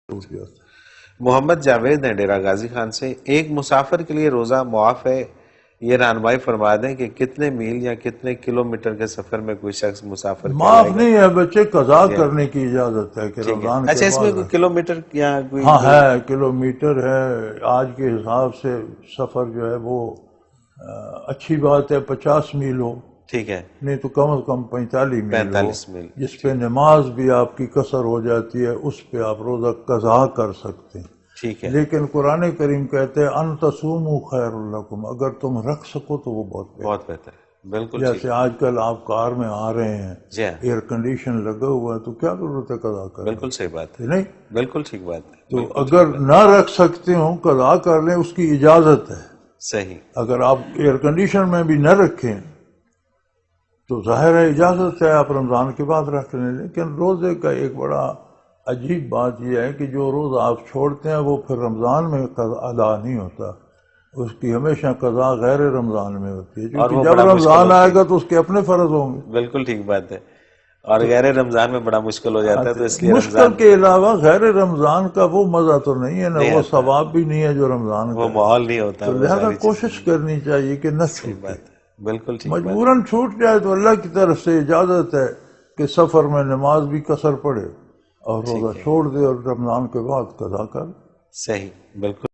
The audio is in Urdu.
ٹوٹ جاتا ہے۔ محمد جاوید ہیں ڈیرہ غازی خان سے، ایک مسافر کے لیے روزہ معاف ہے؟ یہ رہنمائی فرما دیں کہ کتنے میل یا کتنے کلومیٹر کے سفر میں کوئی شخص مسافر معاف کہلائے گا؟ نہیں ہے بچے، قضا جی کرنے کی اجازت ہے کہ ٹھیک ہے، رمضان کے اچھا اس میں بعد کوئی کلومیٹر یا کوئی ہاں ہے، کلومیٹر ہے آج کے حساب سے سفر جو ہے وہ اچھی بات ہے 50 میل ہو، ٹھیک ہے، نہیں تو کم از کم 45 میل ہو، 45 میل جس پہ نماز بھی آپ کی قصر ہو جاتی ہے، اس پہ آپ روزہ قضا کر سکتے ہیں۔ ٹھیک ہے، لیکن قرآن کریم کہتے ہیں ان تصوموا خیر لکم، اگر تم رکھ سکو تو وہ بہت بہتر۔ بہت بہتر ہے، بالکل ٹھیک جیسے آج کل آپ کار میں آ رہے ہیں، جی ہاں، ایئر کنڈیشن لگا ہوا ہے تو کیا ضرورت ہے قضا کرنے بالکل صحیح بات کی، ہے، نہیں؟ بالکل ٹھیک بات ہے، تو بالکل ٹھیک اگر بات نہ رکھ سکتے ہوں قضا کر لیں، اس کی اجازت ہے۔ صحیح، اگر آپ ایئر کنڈیشن میں بھی نہ رکھیں تو ظاہر ہے اجازت ہے آپ رمضان کے بعد رکھ لیں، لیکن روزے کا ایک بڑا عجیب بات یہ ہے کہ جو روز آپ چھوڑتے ہیں وہ پھر رمضان میں ادا نہیں ہوتا، اس کی ہمیشہ قضا غیر رمضان میں ہوتی ہے، اور کیونکہ وہ جب بڑا مشکل رمضان ہوتی آئے ہے، گا تو اس کے اپنے فرض ہوں گے۔ بالکل ٹھیک بات ہے، اور غیر رمضان میں بڑا مشکل ہو جاتا ہے، تو اس لیے مشکل رمضان کے علاوہ غیر رمضان کا وہ مزہ تو نہیں ہے نا، نہیں وہ آتا، ثواب بھی نہیں ہے جو رمضان وہ کا ہے، ماحول نہیں ہوتا، تو وہ لہذا ساری چیزیں کوشش کرنی چاہیے کہ نہ صحیح چھوٹے۔ بات ہے، بالکل ٹھیک بات مجبوراً چھوٹ جائے تو اللہ کی طرف سے اجازت ہے کہ سفر میں نماز بھی قصر پڑے اور روزہ ٹھیک ہے، چھوڑ دے اور رمضان کے بعد قضا کر۔ صحیح، بالکل